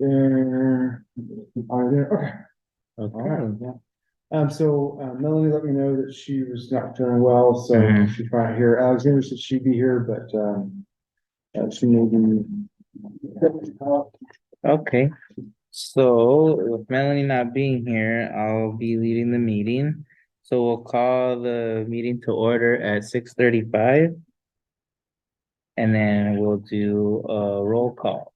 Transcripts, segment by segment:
There, are there, okay, all right, Okay. yeah. So Melanie let me know that she was not feeling well, so Mhm. she's not here. Alexander said she'd be here, but she may be. Okay. So with Melanie not being here, I'll be leading the meeting. So we'll call the meeting to order at 6:35. And then we'll do a roll call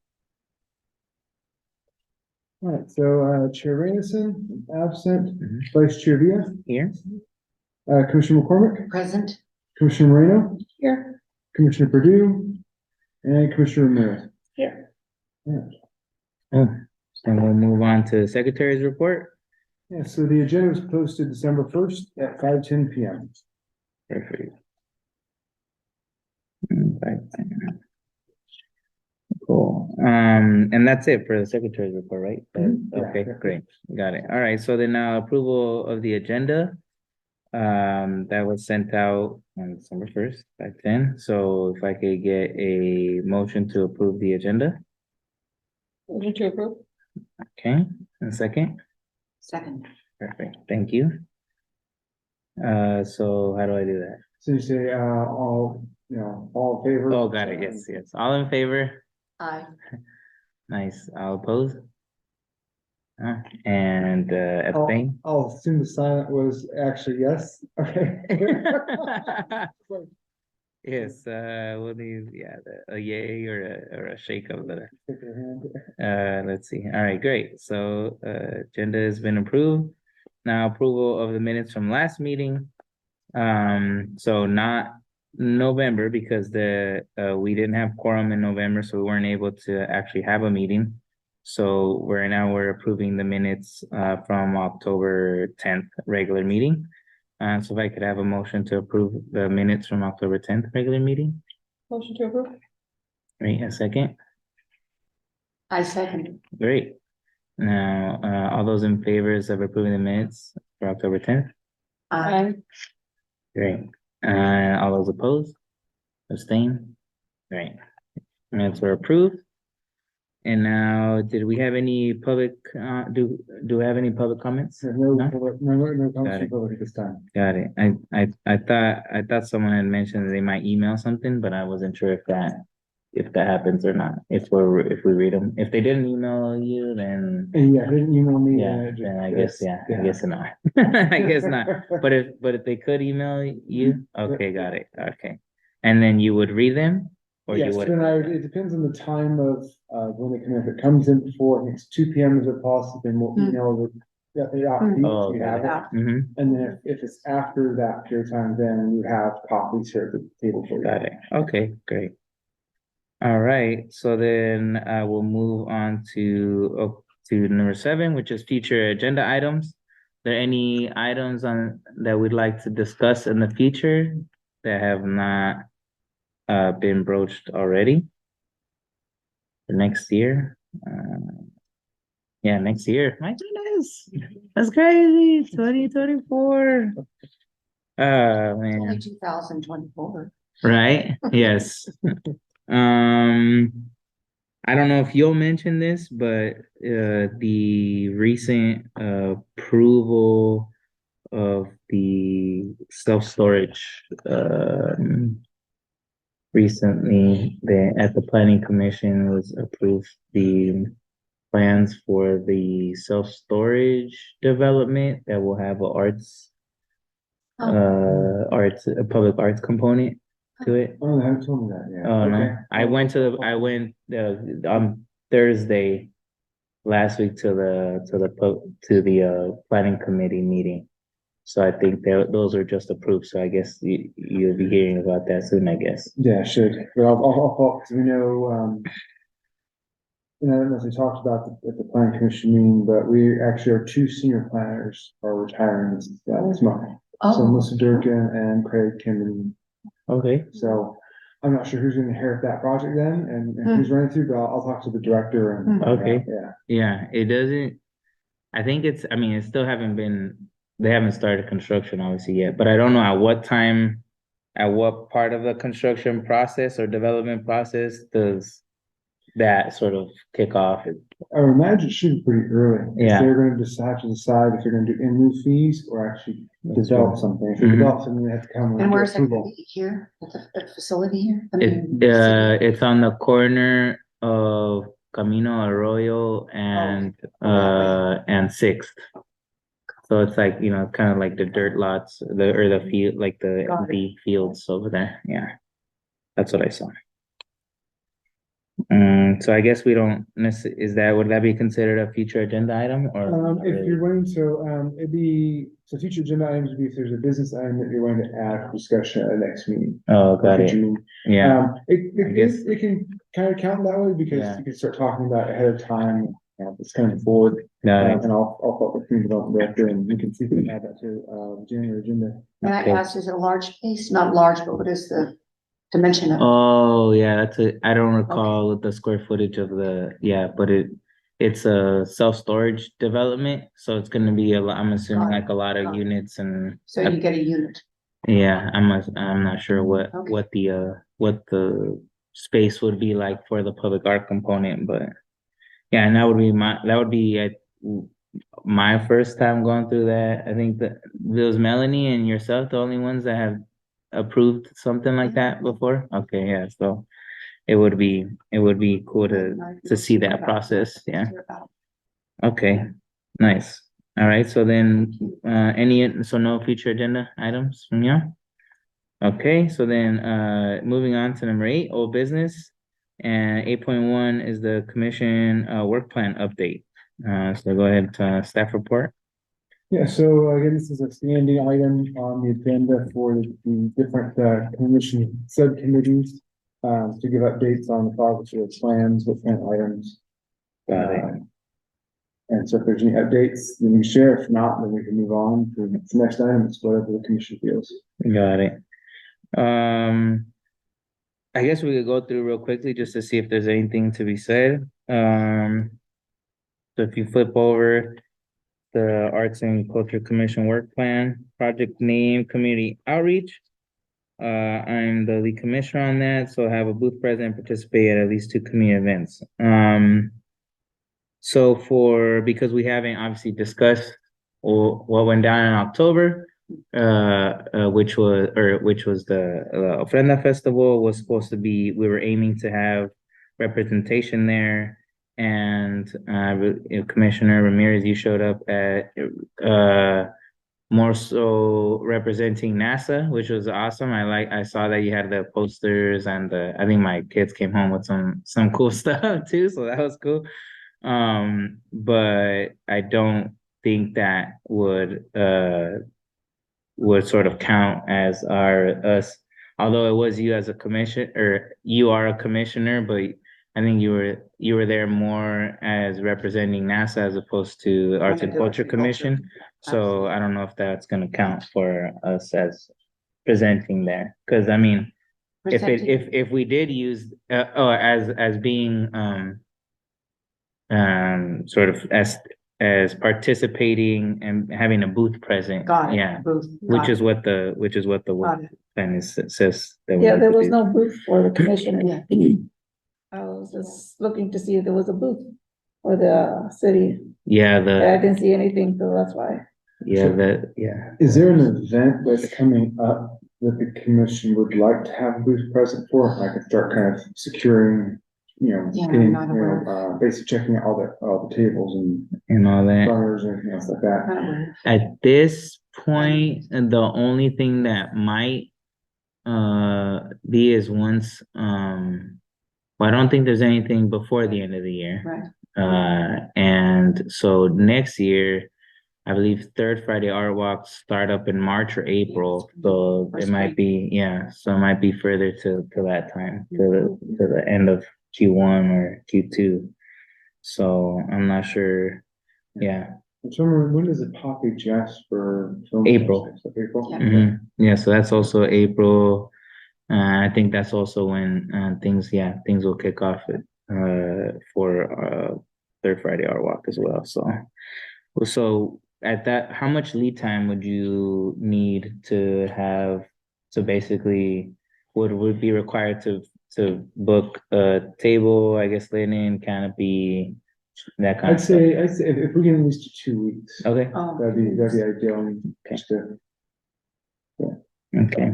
All right, so Chair Rainison, absent, Mhm. Vice Chair Villa, Here. Commissioner McCormick, Present. Commissioner Moreno, Here. Commissioner Purdue, and Commissioner Ramirez. Here. Yeah. Oh, and we'll move on to the secretary's report. Yeah, so the agenda was posted December 1st at 5:10 p.m. Perfect. Right. Cool. And that's it for the secretary's report, right? Mhm. Yeah, Okay, yeah. great. Got it. All right. So then now approval of the agenda. That was sent out on December 1st, back then. So if I could get a motion to approve the agenda. Motion to approve. Okay, and second. Second. Perfect. Thank you. So how do I do that? So you say all in favor? Oh, got it. Yes, yes. All in favor? Aye. Nice. I'll oppose. And abstain. I'll assume the silent was actually yes. Okay. Yes, what is, yeah, a yay or a shake of the, Take your hand. let's see. All right, great. So, agenda has been approved. Now approval of the minutes from last meeting. So not November because we didn't have quorum in November, so we weren't able to actually have a meeting. So we're approving the minutes, from October 10th regular meeting. So if I could have a motion to approve the minutes from October 10th regular meeting, Motion to approve. right, a second, I second. great. Now, all those in favors of approving the minutes for October 10th, Aye. great. All those opposed, abstain, great. Minutes were approved. And now, did we have any public, do we have any public comments? There's no, No? no Got comments it. from public at this time. Got it. I thought someone had mentioned that they might email something, but I wasn't sure if that happens or not. If we read them, if they didn't email you, then And yeah, they didn't email me. yeah, and then I guess, I guess not. I guess not. But if they could email you, okay, got it. Okay. And then you would read them or you Yes, would? then it depends on the time of when they come in. If it comes in before, I think it's 2 p.m. is a possible, then we'll email the Oh, you got have it. it. Mm-hmm. And then if it's after that period of time, then you have copies here at the table for you. Got it. Okay, great. All right, so then we'll move on to number 7, which is future agenda items. There any items on that we'd like to discuss in the future that have not been broached already for next year? Yeah, next year. My goodness, that's crazy. 2024. Only Man, 2024. right? Yes. Um. I don't know if you'll mention this, but the recent approval of the self-storage recently, at the planning commission was approved the plans for the self-storage development that will have a public arts component to it. Oh, they haven't told me that yet. Oh, no, Okay. I went on Thursday last week to the planning committee meeting. So I think those are just approved, so I guess you'll be hearing about that soon, I guess. Yeah, I should. But I'll follow, because we know, I don't know if we talked about at the planning commission meeting, but we actually are 2 senior planners are retiring this month. So Melissa Durkin and Craig Kimberly. Okay, So I'm not sure who's gonna inherit that project then and who's running through, but I'll talk to the director and. Okay. Yeah. yeah, it doesn't, I think it still they haven't started construction obviously yet, but I don't know at what part of the construction process or development process that sort of kickoff. I would imagine it should be pretty early. If Yeah. they're gonna just have to decide if they're gonna do in lieu fees or actually That's develop right. something. If they Mhm. develop something, they have to come with And where's it gonna approval. be? Here, at the facility here? I It, mean, city? it's on the corner of Camino Arroyo and, and Sixth. So it's like, kind of like the dirt lots, the field, like the Got it. empty fields over there, yeah. That's what I saw. So I guess we don't would that be considered a future agenda item or? not If really? you're wanting to, it'd be, so future agenda items would be if there's a business item that you're going to add for discussion at the next meeting. Oh, got Future it, meeting. yeah, I guess- It can kind of count that way because Yeah. you can start talking about it ahead of time. It's coming forward, got it. and I'll follow up with community development director and we can see if we can add that to, January agenda. May I Okay. ask, is it a large space? Not large, but what is the dimension of? Oh, yeah, I don't recall the square footage of but it's a self-storage development, so it's gonna be I'm assuming like a lot of Got it. units and. So you get a unit. Yeah, I'm not sure what Okay. what the space would be like for the public art component, but yeah, and that would be my first time going through that. I think that it was Melanie and yourself the only ones that have approved something like that before. Okay, yeah, so it would be cool to see that process. Yeah. Okay, nice. All right, so then, no future agenda items from you? Okay, so then, moving on to number 8, old business. And 8.1 is the commission, work plan update. So go ahead, staff report. Yeah, so again, this is a standing item on the agenda for the different commission subcommittees. To give updates on the progress of the plans, what kind of items. Got it. And so if there's any updates, then you share. If not, then we can move on to the next item. It's whatever the commission feels. Got it. I guess we could go through real quickly just to see if there's anything to be said. So if you flip over the Arts and Culture Commission work plan, project name, community outreach. I'm the lead commissioner on that, so I have a booth present, participate at least 2 community events. So because we haven't obviously discussed what went down in October, which was the Ofrenda Festival was supposed to be, we were aiming to have representation there. And Commissioner Ramirez, you showed up at more so representing NASA, which was awesome. I saw that you had the posters and I think my kids came home with some cool stuff too, so that was cool. But I don't think that would sort of count as us, although it was you as a commission, or you are a commissioner, but I think you were there more as representing NASA as opposed to the Arts and Culture Commission. So I don't know if that's gonna count for us as presenting there, because I mean, if we did use as being sort of as participating and having a booth present. Got it. Yeah, Booth. which Got is it. what the Got it. plan says. That we Yeah, need there to was do. no booth for the commission. Yeah. I was just looking to see if there was a booth for the city. Yeah, And I didn't see anything, so that's why. Is there an event that's coming up that the commission would like to have a booth present for? I could start kind of securing, Yeah, I'm not aware. basically checking out all the tables and all that. runners and everything else like that. Not aware. At this point, the only thing that might be is once well, I don't think there's anything before the end of the year. Right. And so next year, I believe third Friday art walks start up in March or April, so it might be, so it might be further to that time, to the end of Q1 or Q2. So I'm not sure. Yeah. So when does it Poppy Jasper film? April. April? Yeah. Mhm. Yeah, so that's also April. I think that's also when things will kick off for third Friday art walk as well. So at that, how much lead time would you need to have to basically would be required to to book a table, I guess linen, canopy, that kind I'd of stuff. say if we can at least do 2 weeks, Okay, Oh, that'd be ideal, just to, okay.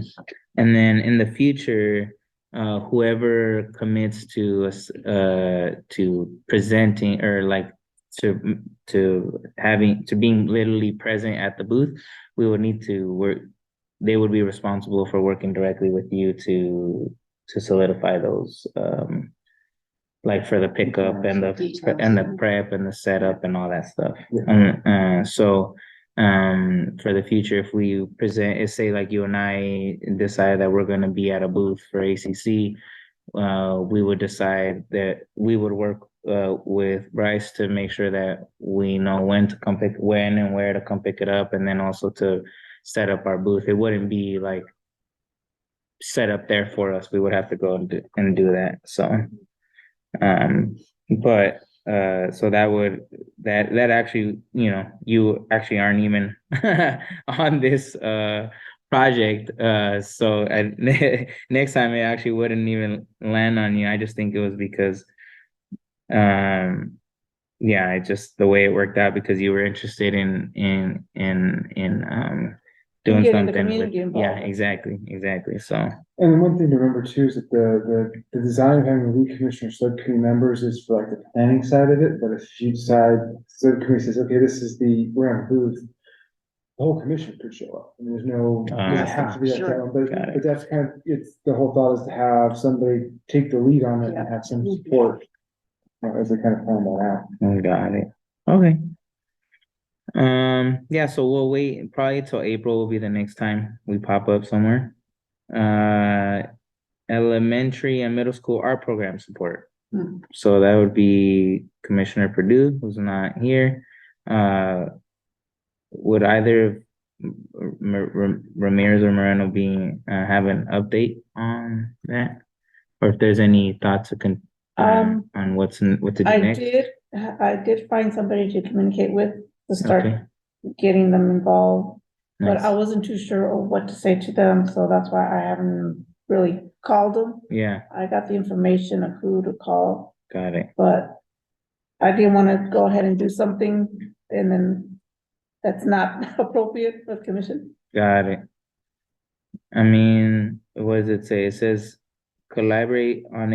And then in the future, whoever commits to us, to presenting or like to being literally present at the booth, we would need to work, they would be responsible for working directly with you to solidify those, like for the pickup and the Details. prep and the setup and all that stuff. Yeah. So for the future, if we present, say like you and I decide that we're gonna be at a booth for ACC, we would decide that we would work with Bryce to make sure that we know when and where to come pick it up, and then also to set up our booth. It wouldn't be like set up there for us. We would have to go and do that. So but so that actually, you know, you actually aren't even on this project. So next time it actually wouldn't even land on you. I just think it was because yeah, it just the way it worked out because you were interested in doing Getting the something with, community yeah, involved. exactly. So and then one thing to remember too is that the design of having the lead commissioner subcommittee members is for like the planning side of it, but if you decide, subcommittee says, okay, we're on a booth, the whole commission could show up, and there's no, it doesn't have to be like that Sure. one, Got it. but that's kind of, it's, the whole thought is to have somebody take the lead on it and have some support, as they kind of plan that out. got it. Okay. Yeah, so we'll wait probably till April will be the next time we pop up somewhere. Elementary and middle school art program support. Hmm. So that would be Commissioner Purdue, who's not here. Would either Ramirez or Moreno be have an update on that? Or if there's any thoughts on what to do next? I did find somebody to communicate with to start Okay. getting them involved. But Nice. I wasn't too sure of what to say to them, so that's why I haven't really called them. Yeah, I got the information of who to call, got it. but I didn't want to go ahead and do something and then that's not appropriate for the commission. Got it. I mean, what does it say? It says collaborate on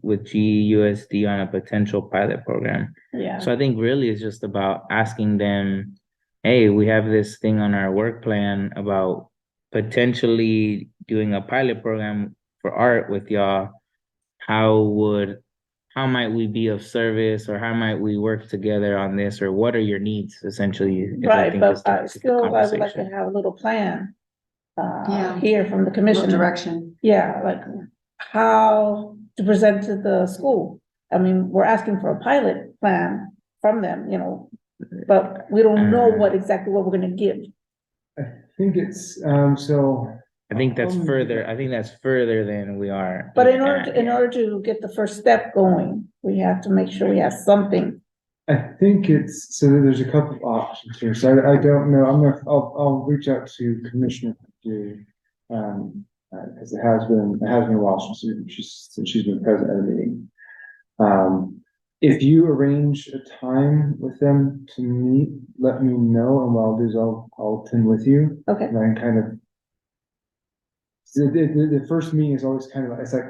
with GUSD on a potential pilot program. Yeah, So I think really it's just about asking them, hey, we have this thing on our work plan about potentially doing a pilot program for art with y'all. How might we be of service, or how might we work together on this, or what are your needs essentially? is I right, think but is the- I is the still, I would like to conversation. have a little plan. Yeah. Here from the What commission. direction? Yeah, like how to present to the school. I mean, we're asking for a pilot plan from them, you know, but we don't know what exactly what we're gonna give. I think it's, so. I think that's further than we are. But in at. order to get the first step going, we have to make sure we have something. I think it's, so there's a couple of options here, so I don't know, I'll reach out to Commissioner Purdue. Cause it has been a while since she's been present at a meeting. If you arrange a time with them to meet, let me know, and what I'll do is I'll attend with you, Okay, and I can kind of. The first meeting is always kind of, it's like,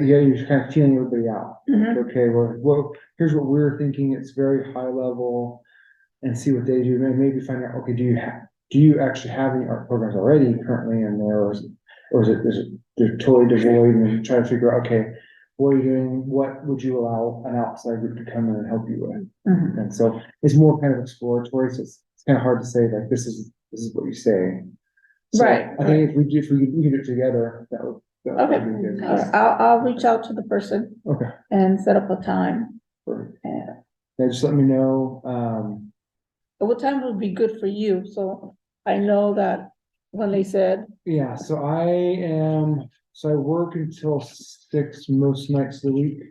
yeah, you're kind of feeling everybody out. mhm, Okay, well, here's what we're thinking, it's very high level, and see what they do, and maybe find out, okay, do you actually have any art programs already currently in there, or is it, they're totally devoid, and try to figure out, okay, what are you doing, what would you allow an outside group to come in and help you with? mhm. And so it's more kind of exploratory, so it's kind of hard to say, like, this is what you say. So Right, I think if we can do it together, that would Okay. be good. I'll reach out to the person Okay. and set up a time. Perfect. And Yeah, just let me know, what time would be good for you? So I know that when they said, yeah, so I work until 6 most nights of the week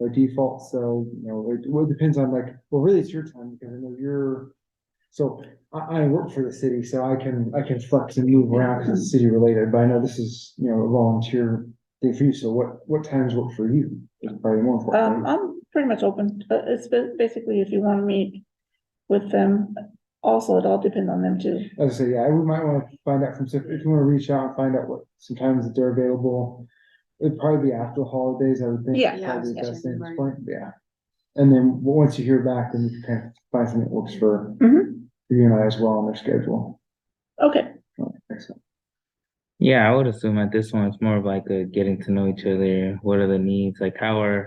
by default, so, you know, it depends on like, well, really it's your time, because I know so I work for the city, so I can flex and move around because it's city related, but I know this is, you know, a volunteer thing for you, so what times work for you is probably more important, right? I'm pretty much open, it's basically if you wanna meet with them, also, it all depends on them too. As I say, yeah, we might wanna find out if you wanna reach out and find out what, sometimes that they're available. It'd probably be after the holidays, I would think. Yeah. Yeah, Probably the it's best thing at this January. point, yeah. And then, once you hear back, then you can kind of find something that works for Mhm. you and I as well on their schedule. Okay, Excellent. Yeah, I would assume at this one, it's more of like a getting to know each other. What are the needs? Like how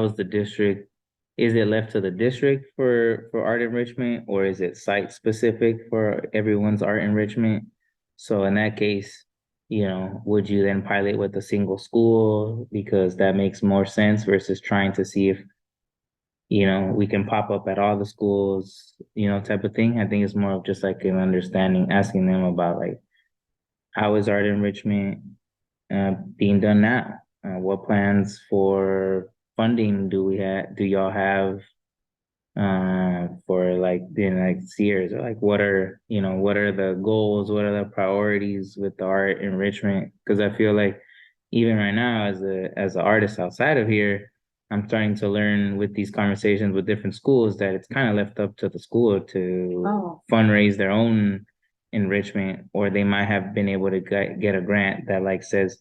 is the district? Is it left to the district for art enrichment, or is it site specific for everyone's art enrichment? So in that case, would you then pilot with a single school because that makes more sense versus trying to see if we can pop up at all the schools, type of thing. I think it's more of just like an understanding, asking them about like how is art enrichment being done now? What plans for funding do y'all have for like the next years? Or like what are the goals? What are the priorities with the art enrichment? Because I feel like even right now as an artist outside of here, I'm starting to learn with these conversations with different schools that it's kind of left up to the school to Oh. fundraise their own enrichment, or they might have been able to get a grant that like says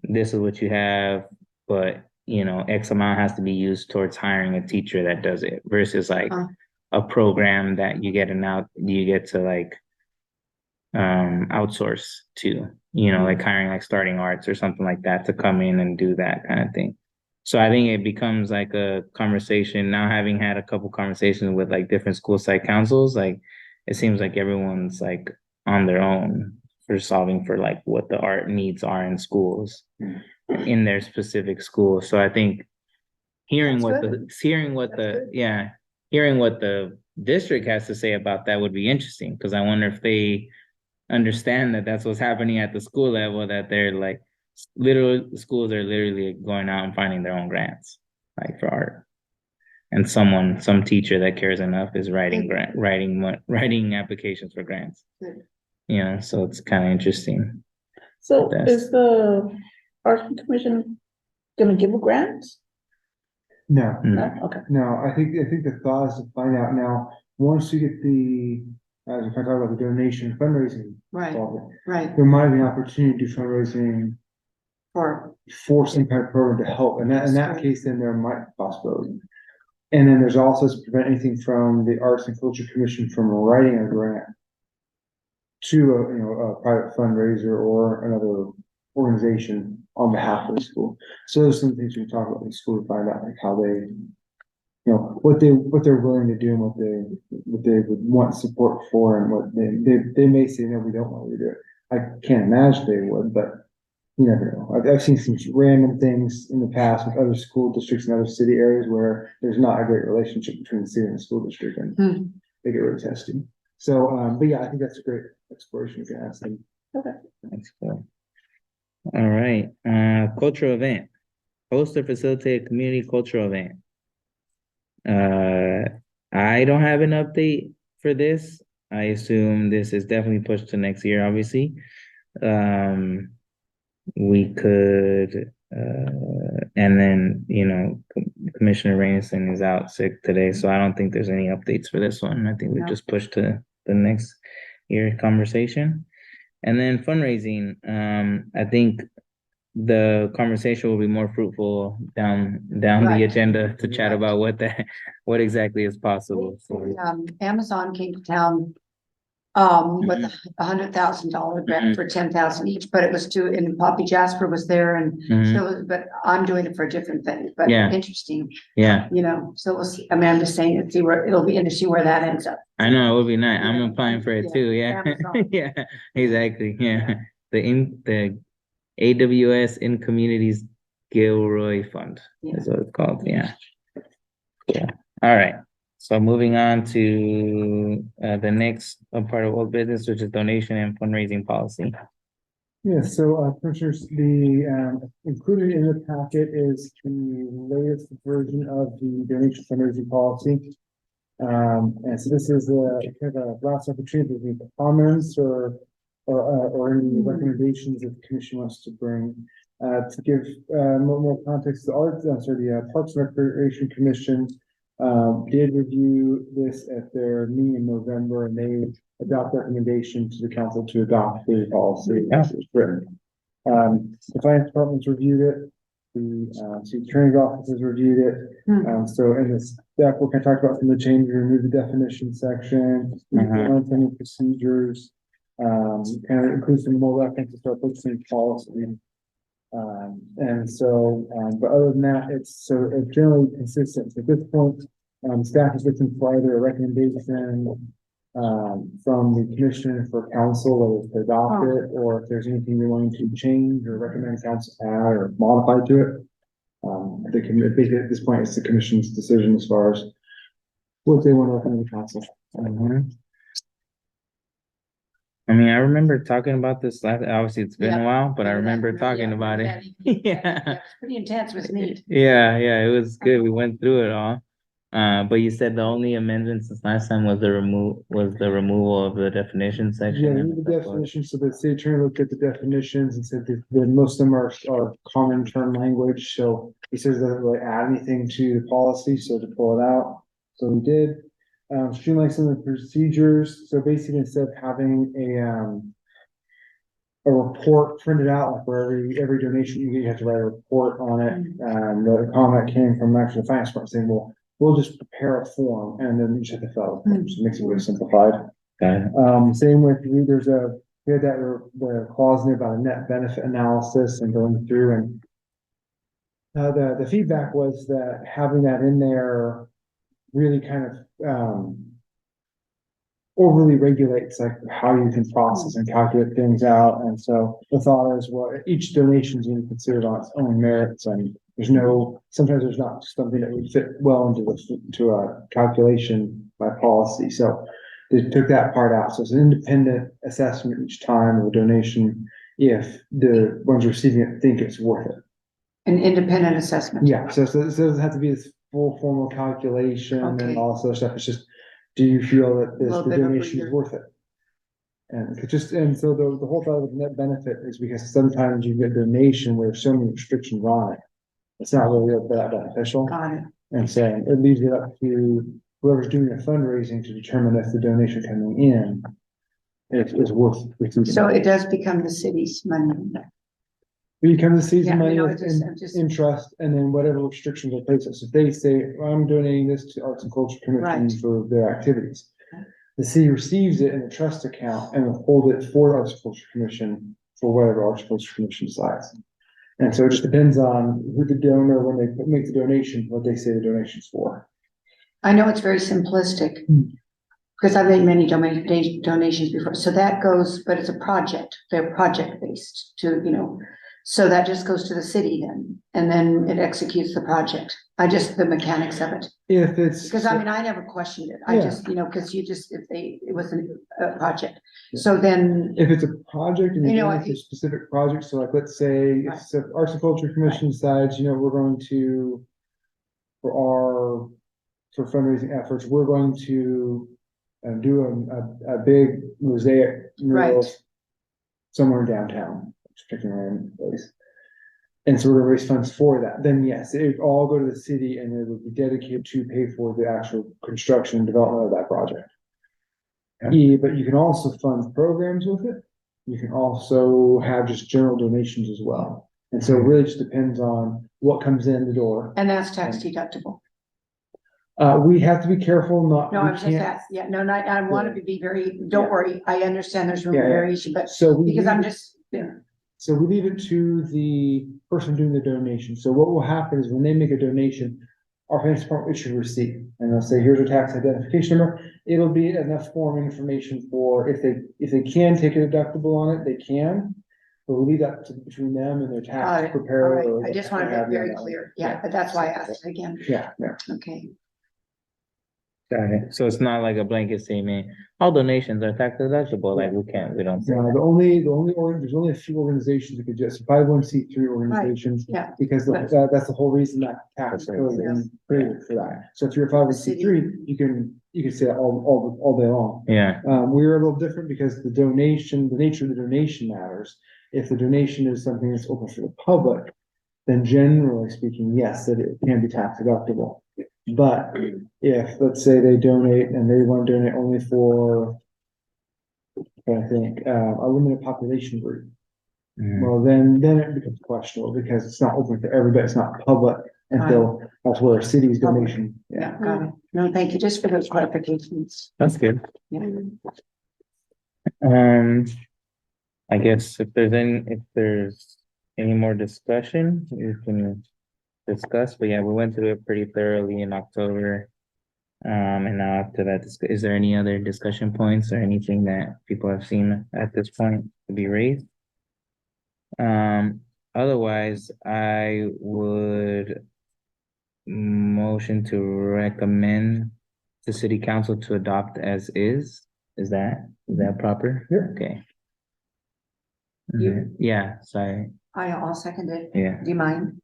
this is what you have, but X amount has to be used towards hiring a teacher that does it versus like a program that you get to like outsource to, like hiring like Starting Arts or something like that to come in and do that kind of thing. So I think it becomes like a conversation now, having had a couple conversations with like different school site councils, like it seems like everyone's like on their own for solving for like what the art needs are in schools in their specific school. So I think hearing That's what good. hearing what That's good. hearing what the district has to say about that would be interesting, because I wonder if they understand that that's what's happening at the school level, that they're like schools are literally going out and finding their own grants like for art, and some teacher that cares enough is writing applications for grants. Good. So it's kind of interesting. so That's- is the Arts Commission gonna give a grant? No, No, okay, no, I think the thought is to find out now, once you get as we talk about the donation fundraising. Right, involved, right, there might be an opportunity to do fundraising for, for some kind of program to help, and in that Right. case, then there might be possibility. And then there's also to prevent anything from the Arts and Culture Commission from writing a grant to a private fundraiser or another organization on behalf of the school. So those are some things we can talk about in the school to find out like how they, what they're willing to do and what they would want support for, and what they may say, no, we don't want you to do it. I can't imagine they would, but you never know. I've seen some random things in the past with other school districts in other city areas where there's not a great relationship between the city and the school district, and they get really testy. So, but yeah, I think that's a great exploration you can ask them. That's cool. All right, cultural event, host or facilitate a community cultural event. I don't have an update for this. I assume this is definitely pushed to next year, obviously. We could, and then, Commissioner Rainson is out sick today, so I don't think there's any updates for this one. I think we No. just pushed to the next year conversation. And then fundraising, I think the conversation will be more fruitful down the Right. agenda to chat Right. about what exactly is possible. So, Amazon came to town with $100,000 grant for 10,000 each, but it was and Poppy Jasper was there, and mhm, so, but I'm doing it for a different thing, but Yeah. interesting, yeah, so we'll see. I mean, I'm just saying, it'll be interesting where that ends up. I know it would be nice. I'm Yeah, applying for it yeah, too. Yeah, Amazon. yeah, exactly. Yeah, the AWS in Communities Gilroy Fund is what it's called. Yeah. Yeah. All right. So moving on to the next part of old business, which is donation and fundraising policy. Yeah, so, Commissioners, included in the packet is the latest version of the donation fundraising policy. And so this is kind of a last opportunity to make comments or any recommendations that the commission wants to bring. To give, more context, the Parks and Recreation Commission, did review this at their meeting in November, and they adopt recommendation to the council to adopt the policy as it's written. The finance department's reviewed it, the, city attorney's office has reviewed it. So in this step, we're gonna talk about some of the changes, remove the definition section, implement any procedures, kind of include some more references to our purchasing policy. And so, but other than that, it's generally consistent. So at this point, staff is looking for either a recommendation from the commission for council, whether to adopt it, or if there's anything you're wanting to change or recommend council add or modify to it. They can, basically at this point, it's the commission's decision as far as what they want to recommend to council. I mean, I remember talking about this last, obviously it's been a Yeah. while, but I remember Yeah, talking about it. Yeah. It's pretty intense, it was neat. Yeah, it was good. We went through it all. But you said the only amendment since last time was the removal of the definition Yeah, section. the definitions, so the city attorney looked at the definitions and said that most of them are common term language, so he says it doesn't really add anything to the policy, so to pull it out, so we did. Streamline some of the procedures, so basically instead of having a report printed out, like where every donation you get, you have to write a report on it. The comment came from actually the finance department saying, well, we'll just prepare a form and then you just have to fill out the form, so it makes it really simplified. Same with, we had the clause in there about a net benefit analysis and going through and the feedback was that having that in there really kind of, overly regulates like how you can process and calculate things out. And so the thought is, well, each donation is being considered on its own merits, and sometimes there's not something that would fit well into a calculation by policy. So they took that part out. So it's an independent assessment each time of a donation if the ones receiving it think it's worth it. An independent assessment. Yeah, so it doesn't have to be this full formal calculation Okay. and all this other stuff. It's just, do you feel that the Little bit of a donation is breather. worth it? And so the whole thought of the net benefit is because sometimes you get a donation where there's so many restrictions on it. It's not really that beneficial. Got it. And saying it leaves it up to whoever's doing the fundraising to determine if the donation coming in is worth receiving. So it does become the city's money. We come to season Yeah, money no, in I'm just- interest, and then whatever restrictions are placed. So if they say, well, I'm donating this to Arts and Culture Commission Right. for their activities. The city receives it in a trust account and will hold it for the Arts and Culture Commission for whatever Arts and Culture Commission decides. And so it just depends on who the donor, when they make the donation, what they say the donation's for. I know it's very simplistic. Because I've made many donations before, so that goes, but it's a project, they're project based so that just goes to the city then, and then it executes the project. The mechanics of it, If it's. because I never questioned it, Yeah. because it was a project. So then, If it's a project and You know, you're I doing it for a think- specific project, so like, let's say, Right. if the Arts and Culture Commission decides, we're going to, for fundraising efforts, we're going to do a big mosaic mural Right. somewhere in downtown, just picking a random place. And so we're gonna raise funds for that, then yes, it would all go to the city and it would be dedicated to pay for the actual construction and development of that project. Yeah, but you can also fund programs with it. You can also have just general donations as well. And so it really just depends on what comes in the door. and that's tax deductible. We have to be careful not. No, we I'm just can't- asking, I want to be very, don't worry, I understand there's room for Yeah, yeah. variation, but So we. because I'm leave it- just, So we leave it to the person doing the donation. So what will happen is when they make a donation, our finance department issue a receipt and they'll say, here's a tax identification number. It'll be enough form information for if they can take a deductible on it, they can. But we'll leave that between them and their got tax it, preparer. all or right, I just want to what have be you very on that one. clear, yeah, but that's why I asked again, Yeah, yeah. okay. Got it. So it's not like a blanket statement, all donations are tax deductible, like we don't say Yeah, that. there's only a few organizations that could just 501(c)(3) organizations. yeah. Because that's the whole reason that tax code is created for that. So if you're a 501(c)(3), you can say that all day long. Yeah, We're a little different because the nature of the donation matters. If the donation is something that's open for the public, then generally speaking, yes, that it can be tax deductible. But if, let's say they donate and they want to donate only for, I think, a limited population group, well, then it becomes questionable because it's not open for everybody, it's not public until that's where a city's donation. Yeah, got it. No, thank you, just for those clarifications. That's good. Yeah. I guess if there's any more discussion, you can discuss, but yeah, we went through it pretty thoroughly in October. And now after that, is there any other discussion points or anything that people have seen at this point to be raised? Otherwise, I would motion to recommend the city council to adopt as is. Is that proper? Yeah. Okay. You- Yeah, sorry, I'll second it. yeah. Do you mind?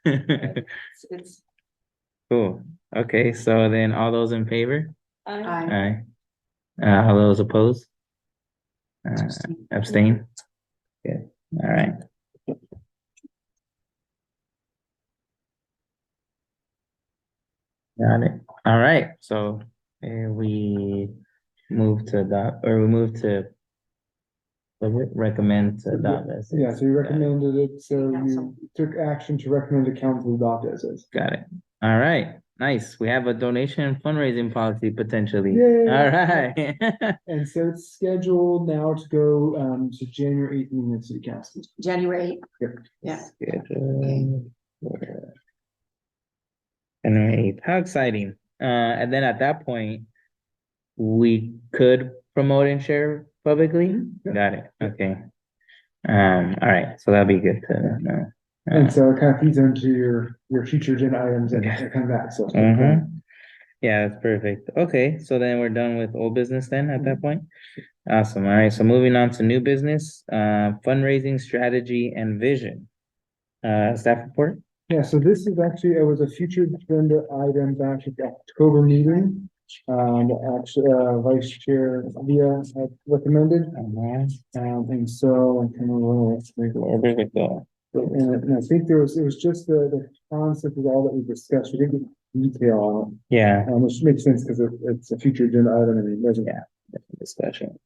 It's, Cool, okay, so then all those in favor? I, Aye. All those opposed? Abstain? Good, all right. Got it, all right, so we move to adopt, or we move to recommend to adopt as is. Yeah, so you recommended it, so Council. you took action to recommend the council adopt as is. Got it. All right, nice. We have a donation and fundraising policy potentially. Yay. All right. And so it's scheduled now to go to January 8th meeting of city council. January 8th. Yep. Yeah. Scheduled for January 8th. How exciting. And then at that point, we could promote and share publicly? Yeah. Got it, okay. All right, so that'd be good to know. And so it kind of feeds into your future agenda items and come back, so. Mhm. Yeah, that's perfect. Okay, so then we're done with old business then at that point? Awesome. All right, so moving on to new business, fundraising strategy and vision. Staff report? Yeah, so this is actually, it was a future agenda item back at the October meeting. Actually, Vice Chair Via had recommended, and so I can remember. Where did it go? And I think it was just the concept of all that we discussed. We didn't get detail on Yeah, it, which makes sense because it's a future agenda item and it doesn't. Yeah. discussion.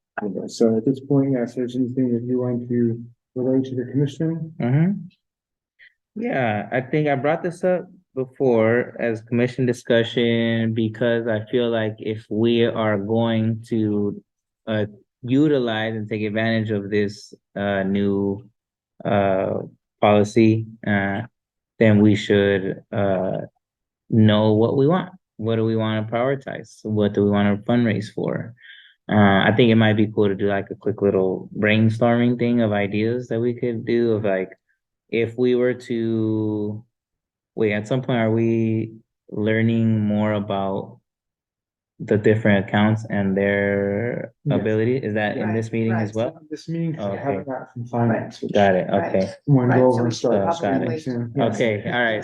So at this point, yes, there's anything that you want to relate to the commission? Yeah, I think I brought this up before as commission discussion because I feel like if we are going to utilize and take advantage of this new policy, then we should know what we want. What do we want to prioritize? What do we want to fundraise for? I think it might be cool to do like a quick little brainstorming thing of ideas that we could do of like, if we were to, wait, at some point, are we learning more about the different accounts and their Yes. ability? Is that in this meeting as Right. well? This meeting, I Okay. haven't got from finance. which Got it, Right. okay. I'm going to Right, go so over we and should start. probably starting wait. soon. Yes. Okay, all right,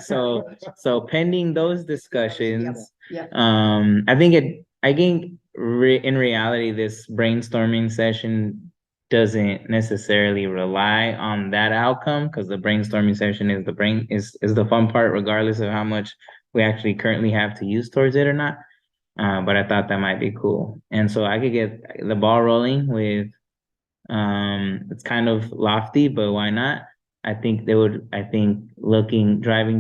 so pending those discussions, Yeah. I think in reality, this brainstorming session doesn't necessarily rely on that outcome, because the brainstorming session is the fun part, regardless of how much we actually currently have to use towards it or not. But I thought that might be cool. And so I could get the ball rolling with, it's kind of lofty, but why not? I think driving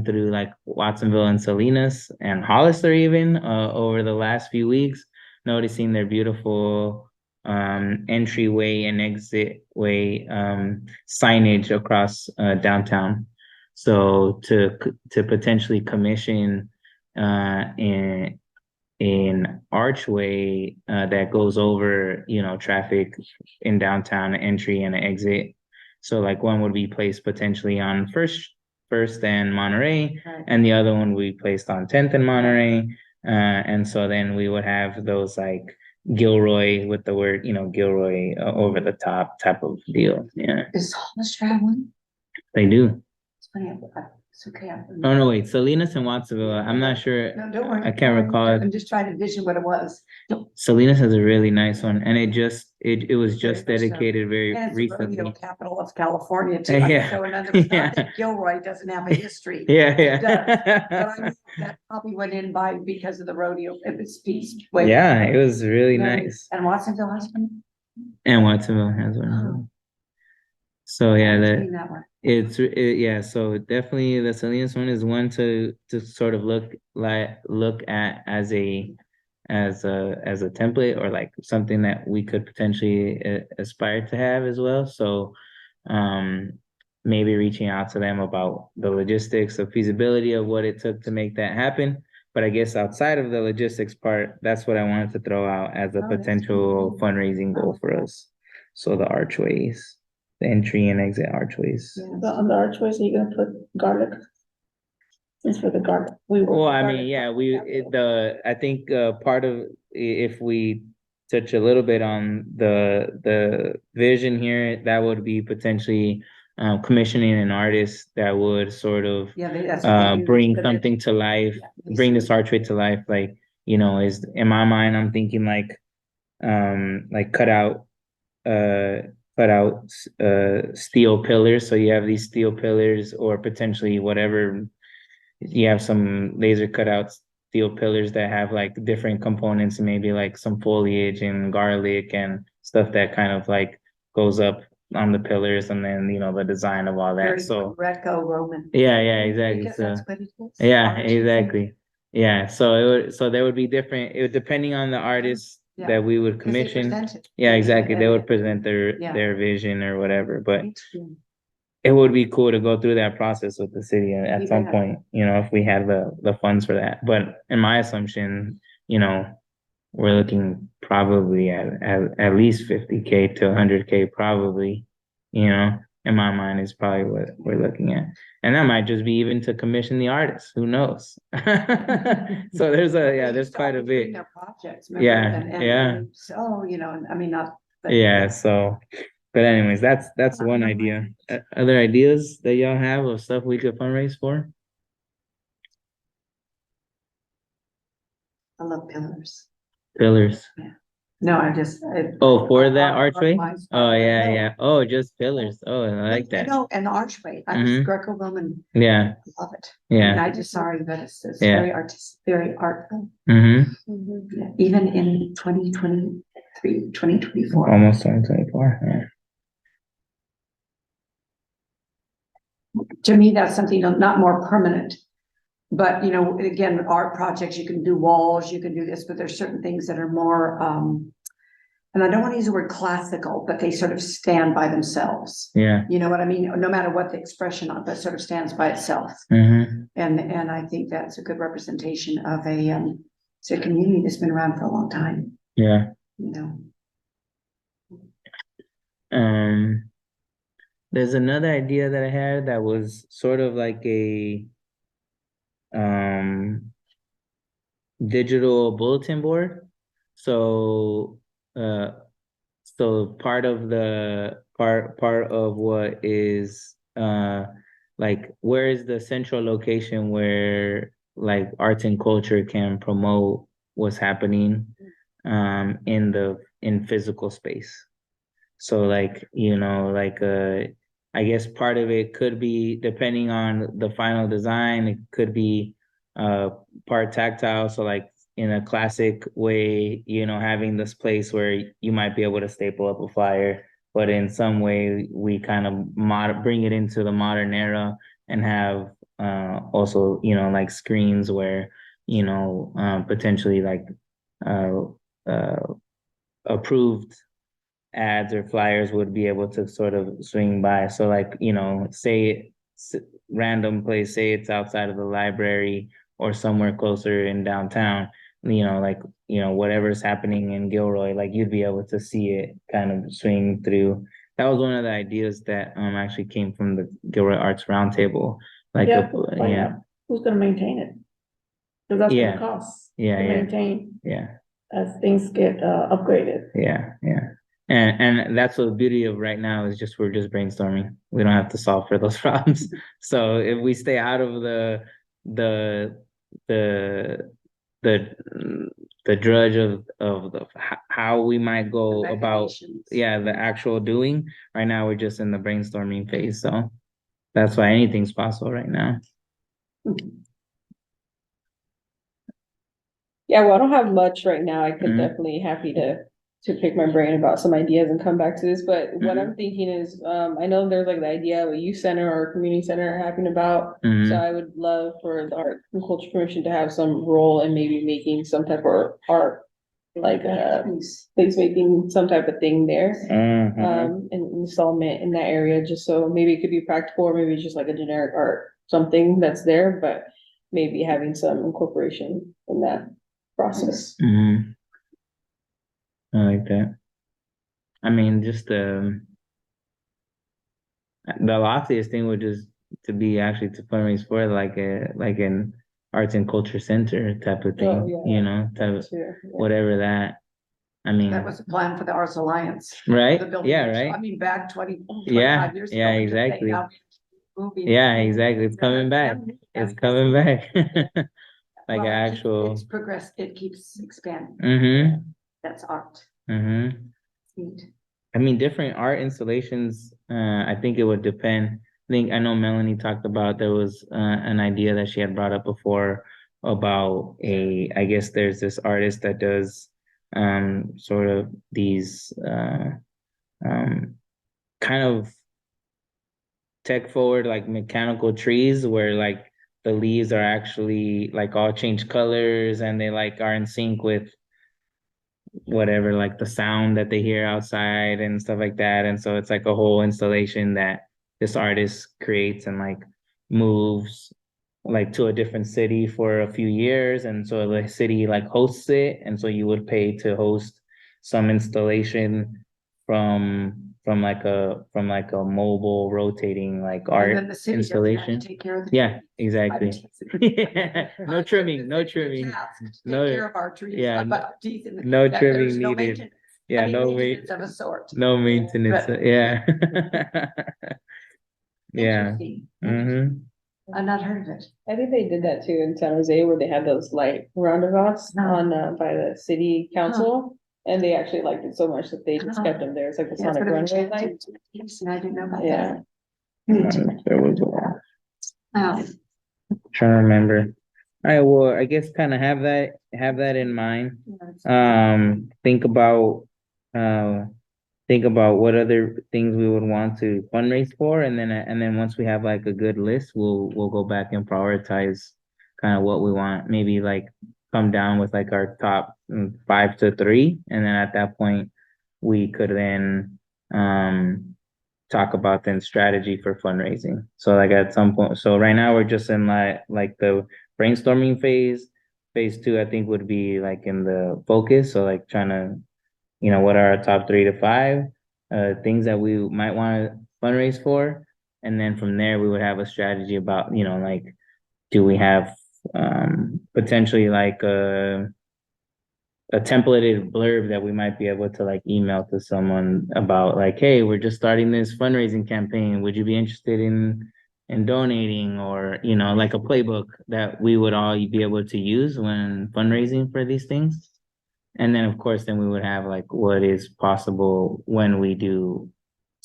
through like Watsonville and Salinas and Hollister even, over the last few weeks, noticing their beautiful, entryway and exit way, signage across, downtown. So to potentially commission, in archway that goes over, traffic in downtown, entry and exit. So like one would be placed potentially on First and Monterey, Right. and the other one would be placed on 10th and Monterey. And so then we would have those like Gilroy with the word, Gilroy over the top type of deal. Yeah, Is Hollister have one? they do. It's funny, It's okay. Oh, no, wait, Salinas and Watsonville, I'm not sure. No, don't worry. I can't recall it. I'm just trying to vision what it was. Salinas has a really nice one, and it was just Very much so. dedicated very And it's the rodeo recently. capital of California too. Yeah. So in other words, Yeah. not that Gilroy doesn't have a history. Yeah, It does, But yeah. I know that probably went in by because of the rodeo, if it's piece. way Yeah, back. it was really Yeah. nice. And Watsonville has one? And Watsonville has one. as well. So yeah, I've seen that one. yeah, so definitely the Salinas one is one to sort of look at as a template, or like something that we could potentially aspire to have as well. So maybe reaching out to them about the logistics of feasibility of what it took to make that happen. But I guess outside of the logistics part, that's what I wanted to throw out as a Oh, that's potential cool. fundraising goal for us. So the archways, the entry and exit archways. Yeah. On the archways, are you gonna put garlic? Since for the garlic. Well, I mean, yeah, I think part of, if we touch a little bit on the vision here, that would be potentially commissioning an artist that would sort of Yeah, that's what they do. bring But it- something to life, Yeah, bring this archway to life. Like, is in my mind, I'm thinking like cut out steel pillars. So you have these steel pillars, or potentially whatever, you have some laser cutout steel pillars that have like different components, and maybe like some foliage and garlic and stuff that kind of like goes up on the pillars, and then the design of all that. Very So Greco-Roman. yeah, exactly. Because So that's what it is. yeah, Art is- exactly. Yeah, so there would be different, depending on the artist Yeah. that we would 'Cause they commission. present it. Yeah, exactly. They would And- present their Yeah. vision or whatever, but Yeah. it would be cool to go through that process with the city at You some bet. point, if we had the funds for that. But in my assumption, we're looking probably at least 50K to 100K probably, in my mind is probably what we're looking at. And that might just be even to commission the artists, who knows? So there's They quite a start between bit. their projects, Yeah, remember? yeah. So, I mean, not. but- Yeah, so, but anyways, that's one idea. Other ideas that y'all have of stuff we could fundraise for? I love pillars. Pillars. No, Oh, for that Art- archway? art-wise, Oh, yeah, no. yeah. Oh, just pillars. Oh, I like that. No, an archway. I Mhm. just Greco-Roman, Yeah, love it. And yeah. I just, sorry, but it's Yeah. very artistic, very artful. Mm-hmm. Yeah, even in 2023, 2024. Almost 2024, yeah. To me, that's something not more permanent. But, again, with art projects, you can do walls, you can do this, but there's certain things that are more, and I don't want to use the word classical, but they sort of stand by themselves. Yeah. You know what I mean? No matter what the expression of, it sort of stands by itself. Mm-hmm. And I think that's a good representation of a community that's been around for a long time, Yeah. There's another idea that I had that was sort of like a digital bulletin board. So part of what is like, where is the central location where like arts and culture can promote what's happening in physical space. So like, I guess part of it could be, depending on the final design, it could be part tactile. So like in a classic way, having this place where you might be able to staple up a flyer, but in some way we kind of bring it into the modern era and have also, like screens where, potentially like approved ads or flyers would be able to sort of swing by. So like, say random place, say it's outside of the library or somewhere closer in downtown, whatever's happening in Gilroy, like you'd be able to see it kind of swing through. That was one of the ideas that actually came from the Gilroy Arts Roundtable. Like, who's gonna maintain it? Cause that's what Yeah. it costs. Yeah, to yeah. Maintain Yeah, as things get upgraded. yeah. And that's the beauty of right now is just we're just brainstorming. We don't have to solve for those problems. So if we stay out of the the the the drudge of how we might go The about machinations. the actual doing, right now we're just in the brainstorming phase. So that's why anything's possible right now. Yeah, well, I don't have much right now. I could Mhm. definitely happy to pick my brain about some ideas and come back to this. But what I'm thinking is, I know there's like the idea of a youth center or a community center happening about. So Mhm. I would love for the Art and Culture Commission to have some role in maybe making some type of art, like place making some type of thing there. Mhm. An installment in that area, just so maybe it could be practical, or maybe just like a generic art, something that's there, but maybe having some incorporation in that process. Mhm. I like that. I mean, just the loftiest thing would just to be actually to fundraise for like an arts and culture center type of thing, Oh, yeah. you know, type of Too, yeah. whatever that. I mean, That was the plan for the Arts Alliance. right? The building. Yeah, I right. mean, back Yeah, 25 years ago. yeah, we just made exactly. out movie. Yeah, exactly. It's coming back. It's coming back. Like Well, an actual. It's progressed, it keeps expanding. Mm-hmm. That's art. Mm-hmm. Neat. I mean, different art installations, I think it would depend. I know Melanie talked about there was an idea that she had brought up before about I guess there's this artist that does sort of these um kind of tech forward like mechanical trees where like the leaves are actually like all change colors and they like are in sync with whatever, like the sound that they hear outside and stuff like that. And so it's like a whole installation that this artist creates and like moves like to a different city for a few years. And so the city like hosts it. And so you would pay to host some installation from like a mobile rotating like And art then the city doesn't have to installation. take care of the. Yeah, exactly. No trimming, no trimming. Take No- care of our trees. yeah, But geez, and no that trimming there's no needed. maintenance. Yeah, I mean, no maintenance of a sort. no maintenance. But- Yeah. Yeah. Interesting. Mm-hmm. I've not heard of it. I think they did that too in San Jose where they had those light roundabouts on, by the city council. And they actually liked it so much that they just kept them there. It's like the Yeah, it's Sonic been a runway chance light. to- yes, and I didn't know about Yeah. that. There was Wow. trying to remember. All right, well, I guess kind of have that in mind. Think about what other things we would want to fundraise for, and then once we have like a good list, we'll go back and prioritize kind of what we want. Maybe like come down with like our top 5 to 3, and then at that point, we could then talk about then strategy for fundraising. So like at some point, so right now we're just in like the brainstorming phase. Phase 2, I think would be like in the focus. So like trying to, what are our top 3 to 5 things that we might want to fundraise for. And then from there, we would have a strategy about, like, do we have potentially like a templated blurb that we might be able to like email to someone about like, hey, we're just starting this fundraising campaign. Would you be interested in donating, or like a playbook that we would all be able to use when fundraising for these things? And then of course, then we would have like what is possible when we do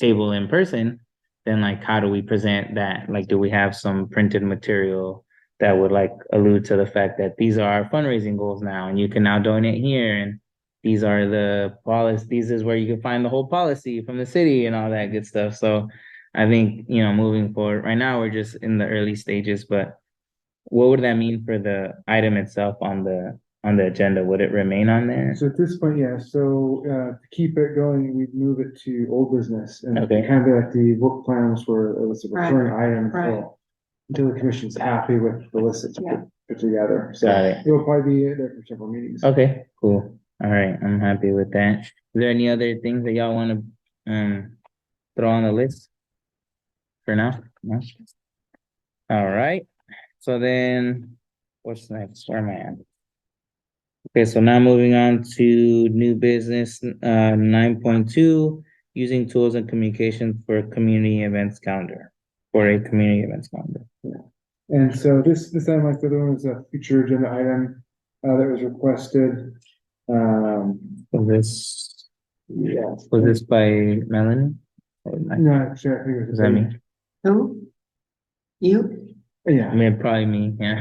table in person, then like how do we present that? Like, do we have some printed material that would like allude to the fact that these are our fundraising goals now, and you can now donate here, and these are the policies, this is where you can find the whole policy from the city and all that good stuff. So I think, moving forward, right now we're just in the early stages, but what would that mean for the item itself on the agenda? Would it remain on there? So at this point, yeah, so to keep it going, we'd move it to old business and Okay. kind of be like the work plans where it was a Right, recurring item right. until the commission's happy with the list that's Yeah. put together. So Got it. it will probably be there for several meetings. Okay, cool. All right, I'm happy with that. Is there any other things that y'all want to throw on the list for now? No? All right. So then what's next? Where am I at? Okay, so now moving on to new business, 9.2, using tools and communication for community events calendar, for a community events calendar. And so this item, like the other one, is a future agenda item, that was requested. Was this, Yeah. was this by Melanie? Or Mike? No, actually, I think it was. Is that me? Who? You? I Yeah. mean, probably me, yeah.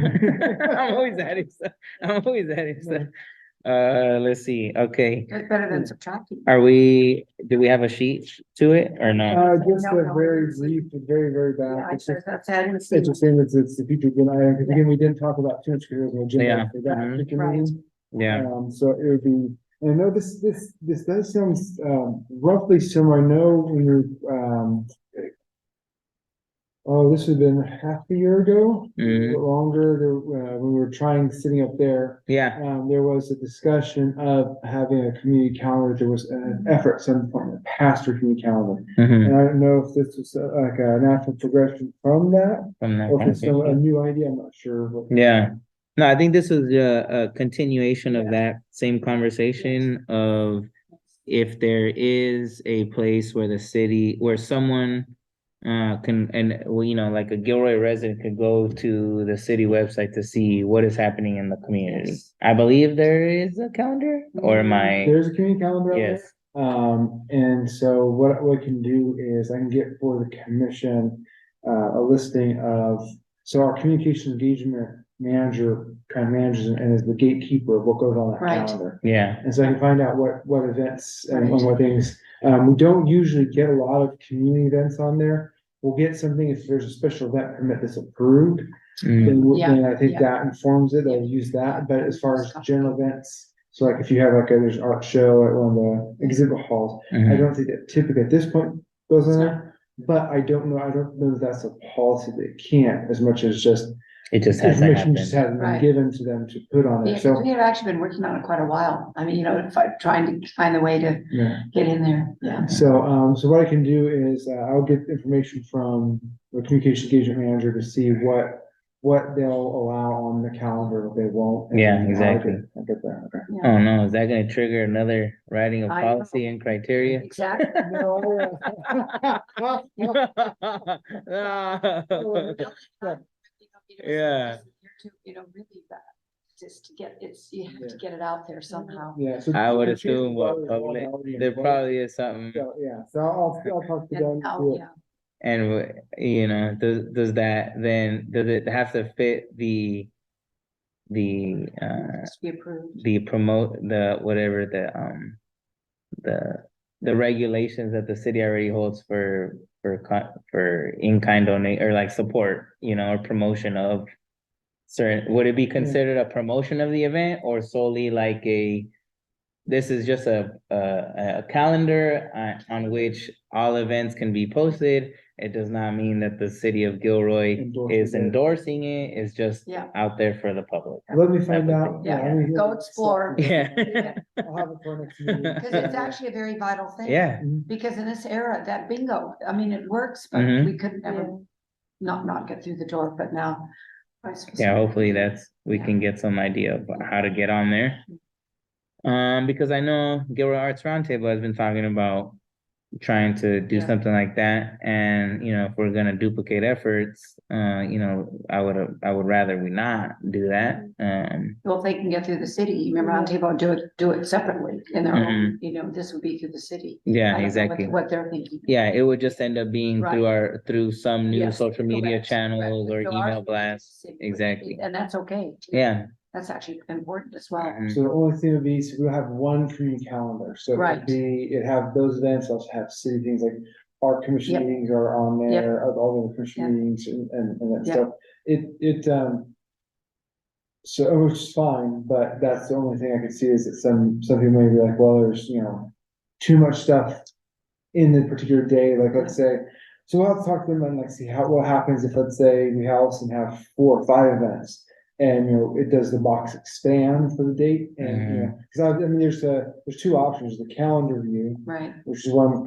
I'm always adding stuff. I'm always adding stuff. Let's see, okay. That's better than subtracting. Do we have a sheet to it or no? Just a No, very it's- brief, very, very Yeah, bad. I It's said just, that's, I didn't it's see. the same as it's the future agenda item, because again, we didn't talk about too much because it was an agenda Yeah. for that Mhm. particular Right. meeting. Yeah, So it would be, and I know this does sound, roughly similar. I know when this had been half a year ago, Mhm. or longer, when we were sitting up there. yeah, There was a discussion of having a community calendar. There was an effort at some point in the past for community calendar. mhm, And I don't know if this was like a natural progression from that, from that or if it's still a conversation. new idea, I'm not sure. But Yeah, no, I think this is a continuation of that same conversation of if there is a place where the city, where someone can, and well, you know, like a Gilroy resident could go to the city website to see what is happening in the community. Yes. I believe there is a calendar, or am I? there's a community calendar out there. Yes, And so what we can do is I can get for the commission, a listing of, so our communication engagement manager kind of manages and is the gatekeeper of what goes on that Right. calendar. yeah, And so I can find out what events and Right. what things, we don't usually get a lot of community events on there. We'll get something if there's a special event permit that's approved, mm, then I think Yeah. that informs it, they'll use that, but as far as general events. So like if you have there's an art show at one of the exhibit halls, I mhm, don't think that typically at this point goes It's on not- there. But I don't know if that's a policy that it can't, as much as just it just hasn't information just happened. hasn't been Right. given to them to put on Yeah, there, 'cause so. we have actually been working on it quite a while. I mean, trying to find the way to Yeah. get in there, yeah. So what I can do is, I'll get information from the communication engagement manager to see what they'll allow on the calendar, what they won't. and Yeah, how to exactly. I'll get that, okay. Oh no, is that gonna trigger another writing of I policy know. and criteria? Exactly. Yeah. You know, really bad, just to get, you have to get it out there somehow. Yeah, so. I would the chances assume are what there's public, already there involved. probably is something, So, yeah, so I'll talk to them. And how, yeah, and you know, does it have to fit the has to be approved. whatever the regulations that the city already holds for in-kind donate or like support, you know, or promotion of certain, would it be considered a promotion of the event or solely like this is just a calendar on which all events can be posted. It does not mean that the city of Gilroy is endorsing it. It's just Yeah. out there for the public. Let me find out. Yeah, let me- go explore. Yeah. I'll have it for next meeting. Because it's actually a very vital thing. Yeah, Because in this era, that bingo, I mean, it works, but Mhm. we couldn't ever not get through the door, but now. yeah, hopefully we can get some idea of how to get on there. Because I know Gilroy Arts Roundtable has been talking about trying to do Yeah. something like that, and you know, if we're gonna duplicate efforts, you know, I would rather we not do that. Well, if they can get through the city, remember on table, do it separately in their own, you know, this would be through the city. I Yeah, don't know exactly. What they're thinking. Yeah, it would just end up being Right. through some new Yes, social media correct, channels correct. or So ours email would be blasts. city, Exactly. And that's okay. too. Yeah. That's actually important as well. Mhm. So the only thing would be, so we'll have one community calendar, so Right. it'd have those events, also have city things like our commission Yep. meetings are on there, all the commission Yep. meetings and that Yep. stuff. So, which is fine, but that's the only thing I could see is that some people may be like, well, there's, you know, too much stuff in the particular day, like, let's say, so we'll have to talk to them and like see what happens if, let's say, we also have 4 or 5 events. And, you know, it does the box expand for the date and, you know, cause I mean, there's 2 options, the calendar view, Right, which is one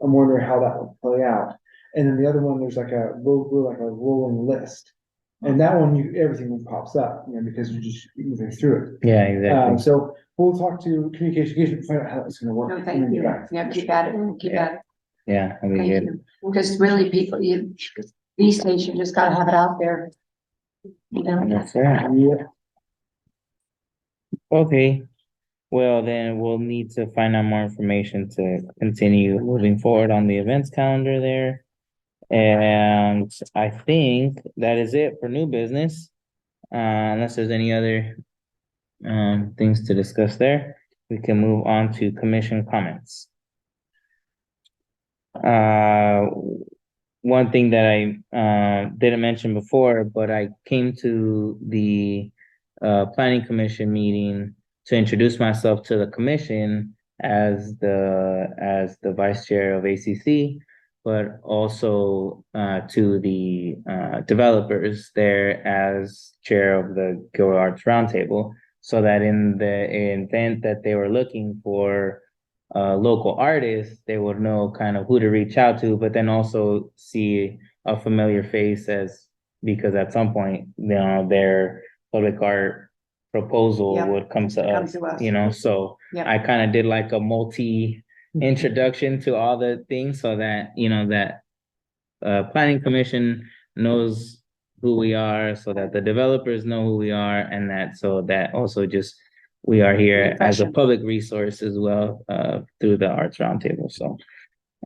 I'm wondering how that would play out. And then the other one, there's like we're like a rolling list. And that one, everything pops up, because you're just moving through Yeah, it. exactly. So we'll talk to communication, find out how it's gonna work. No, and thank then get you. back. Yeah, keep at it, keep at it. Yeah, I mean, Thank good. you. Because really people, these days you just gotta have it out there. That's right. Yeah. Okay. Well, then we'll need to find out more information to continue moving forward on the events calendar there. And I think that is it for new business. Unless there's any other things to discuss there, we can move on to commission comments. One thing that I didn't mention before, but I came to the planning commission meeting to introduce myself to the commission as the vice chair of ACC, but also to the developers there as chair of the Gilroy Arts Roundtable, so that in the event that they were looking for local artists, they would know kind of who to reach out to, but then also see a familiar face because at some point, their public art proposal Yep, would come to come us, to us. so Yep. I kind of did like a multi introduction to all the things so that, that planning commission knows who we are, so that the developers know who we are, and that also just we are here as a Refreshing. public resource as well through the Arts Roundtable. So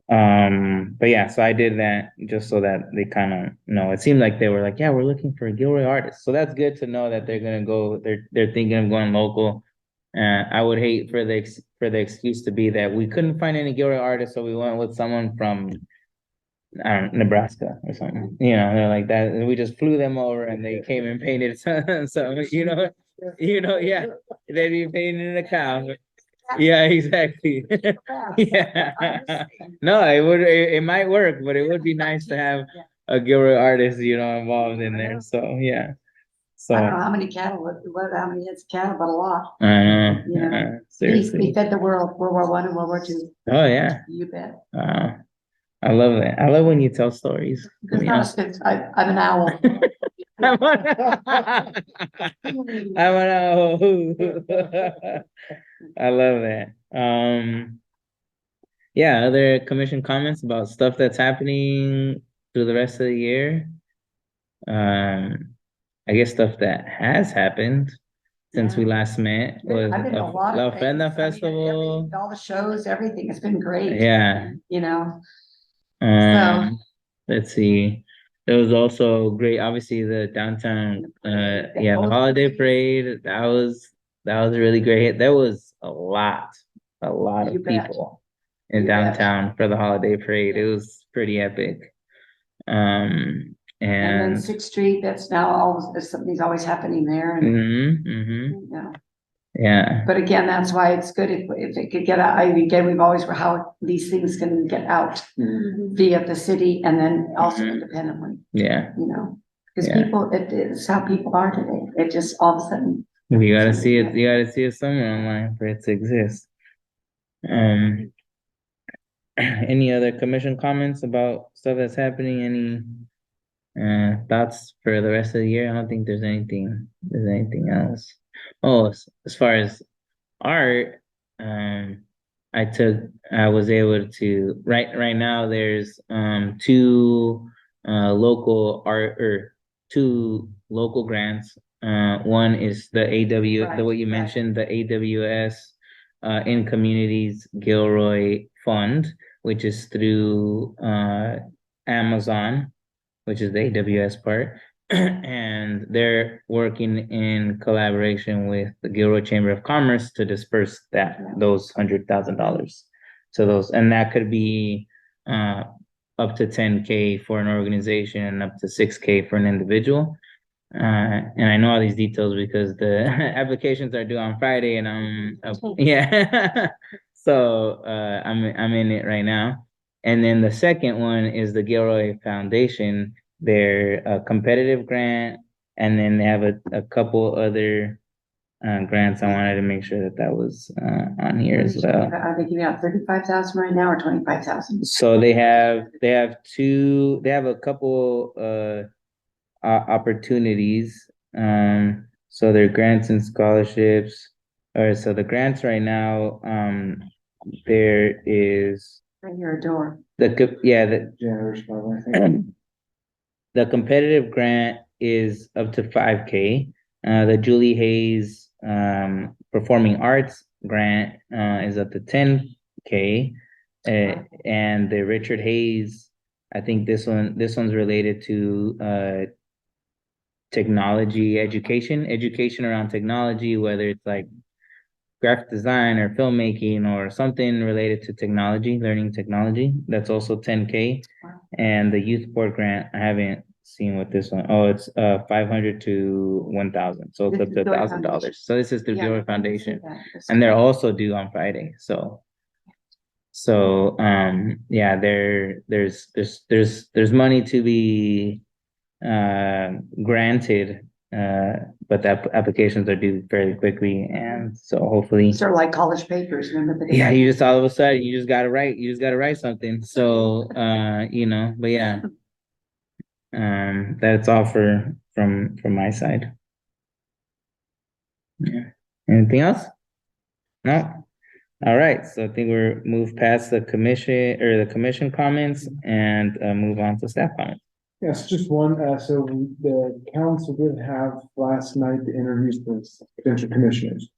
but yeah, so I did that just so that they kind of know. It seemed like they were like, yeah, we're looking for a Gilroy artist. So that's good to know that they're gonna go, they're thinking of going local. I would hate for the excuse to be that we couldn't find any Gilroy artists, so we went with someone from I don't know, Nebraska or something. They're like that. And we just flew them over and they came and painted so yeah. They'd be painting a cow. Yeah, exactly. Yeah. No, it might work, but it would be nice to have a Gilroy artist, involved in there. So yeah. So I don't know how many cattle, how many heads of cattle, but a lot. I know. You know, We Seriously. fed the world, World War I and World War II. Oh yeah. You bet. I love that. I love when you tell stories. It's not a spit, I'm an owl. I'm an owl. I love that. Yeah, other commission comments about stuff that's happening through the rest of the year. I guess stuff that has happened since we last met was I've been to a lot La of things. Ofrenda I mean, Festival. all the shows, everything, it's been great. Yeah. Let's see. There was also great, obviously the downtown, the holiday parade. That was really great. There was a lot You of bet. people in You bet. downtown for the holiday parade. It was pretty epic. And then And Sixth Street, that's now something's always happening there. And, yeah. yeah, But again, that's why it's good if it could get out. I mean, again, we've always, how these things can get out via the city and then also independently, yeah. Because Yeah. people, it's how people are today. It just all of a sudden. You gotta see it. You gotta see it somewhere online for it to exist. Any other commission comments about stuff that's happening? Any thoughts for the rest of the year? I don't think there's anything else. Oh, as far as art, I was able to right now there's two local art or two local grants. One is the what you mentioned, the AWS in Communities Gilroy Fund, which is through Amazon, which is the AWS part. And they're working in collaboration with the Gilroy Chamber of Commerce to disperse those $100,000 to those, and that could be up to 10K for an organization and up to 6K for an individual. And I know all these details because the applications are due on Friday, and yeah. So I'm in it right now. And then the second one is the Gilroy Foundation. They're a competitive grant, and then they have a couple other grants. I wanted to make sure that was on here as well. Are they giving out 35,000 right now or 25,000? So they have a couple opportunities. So there are grants and scholarships. Or so the grants right now, there is Right near a door. the Janitors, probably, I think. the competitive grant is up to 5K. The Julie Hayes Performing Arts grant is up to 10K. And the Richard Hayes, I think this one's related to technology education around technology, whether it's like graphic design or filmmaking or something related to technology, learning technology. That's also 10K. And the youth board grant, I haven't seen what this one. Oh, it's 500 to 1,000. So it's This up is to Joy $1,000. Foundation. So this is through Yeah, Joy I see Foundation. that. And they're also due on Friday. So yeah, there's money to be granted, but the applications are due fairly quickly, and so hopefully. Sort of like college papers, remember the? Yeah, you just all of a sudden, you just gotta write something, so, but yeah. That's all from my side. Yeah, anything else? No? All right, so I think we're moved past the commission comments and move on to staff comments. Yes, just one, so the council did have last night the interviews for potential commissioners.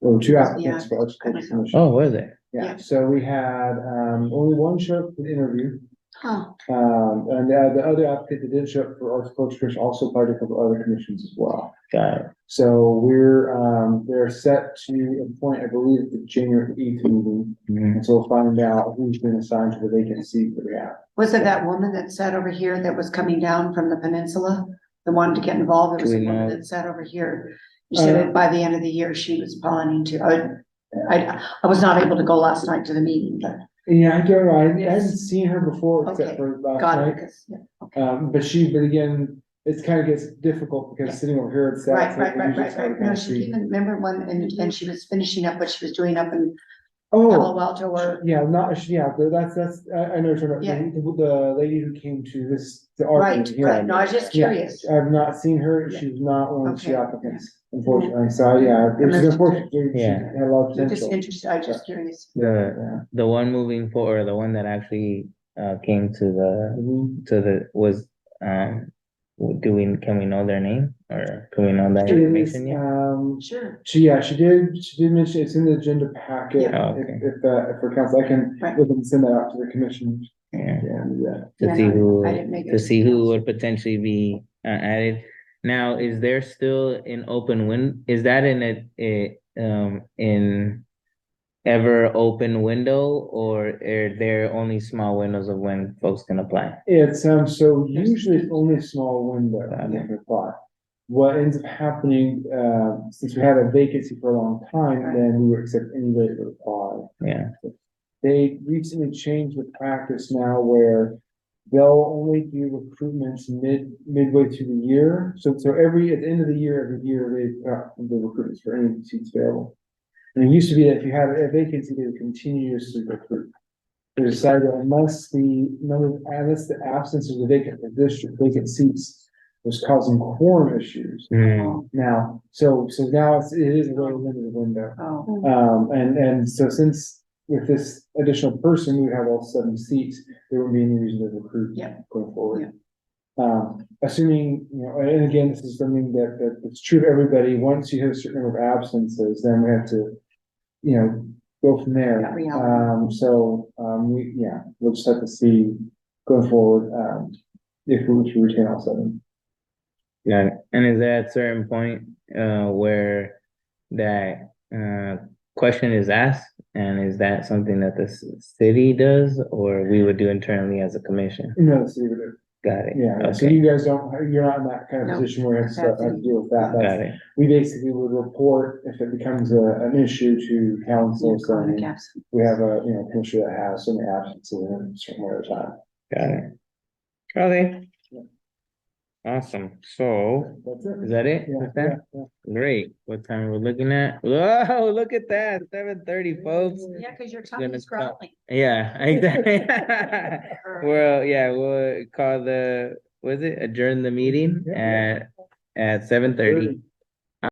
There were two applicants for agriculture commission. Oh, was it? Yeah, so we had, only one show up for the interview. Huh, And the other applicant that did show up for horticulture commission also applied to a couple other commissions as well. Got it. So they're set to appoint, I believe, the January 8th meeting. Mhm. And so we'll find out who's been assigned to the vacant seat that we have. was it that woman that sat over here that was coming down from the peninsula? That wanted to get involved, there was Do a we woman know? that sat over here. She said that by the end of the year, she was planning to, I was not able to go last night to the meeting, but Yeah, I don't know, I hadn't seen her before Okay, except for last got it, night. because, yeah. But again, it kind of gets difficult because sitting over here, it's. Right. No, she even, remember when, and she was finishing up what she was doing up in Oh, Palo Alto or, yeah, that's, I know, you're talking Yeah. about the lady who came to this, the art. right, meeting here. right, no, I was just Yeah, curious. I've not seen her, Yeah. she's not one of the two Okay. applicants, unfortunately, so, yeah, it's Emergency. unfortunate, she Yeah. had a lot of I'm just potential. interested, I was just curious. Yeah. The one moving forward, the one that actually came to was can we know their name or can we know that It is, information yet? Sure. she did mention, it's in the agenda packet, Yeah. Oh, okay. if for council, I can Right. look and send that out to the commission. Yeah. Yeah. To Yeah, see no, I didn't make it to to see the who council. would potentially be added. Now, is there still an open is that in in ever open window or are there only small windows of when folks can apply? It's, so usually it's only a small window Got they it. can apply. What ends up happening, since we had a vacancy for a long time, Right. then we would accept anybody that would apply. Yeah, They recently changed the practice now where they'll only do recruitments midway through the year. So at the end of the year, every year, they've got the recruitments for any seats available. And it used to be that if you had a vacancy, they would continuously recruit. They decided that unless the absence of the vacant seats was causing quorum issues. Mhm. Now, so now it is a very limited window. Oh, And so since with this additional person, we would have all 7 seats, there wouldn't be any reason to recruit. Yeah. Going forward. Assuming, and again, this is something that's true of everybody, once you hit a certain number of absences, then we have to, go from there. Yeah, reality. We'll just have to see going forward, if we should retain all 7. Got it. And is there a certain point where that question is asked? And is that something that the city does or we would do internally as a commission? No, so you would, Got it. yeah, so Okay. you guys you're not in that kind of No, position where you have to deal with that. Got it. We basically would report if it becomes an issue to council, chronic saying absence. we have a, commissioner that has so many absences in a certain amount of time. Got it. Okay. Awesome. So That's it. is that it? Yeah, With that? yeah. Great. What time we're looking at? Whoa, look at that. 7:30, folks. Yeah, because your Gonna tummy is stop. growling. Yeah, exactly. Well, yeah, we'll call the was it adjourn the meeting at 7:30.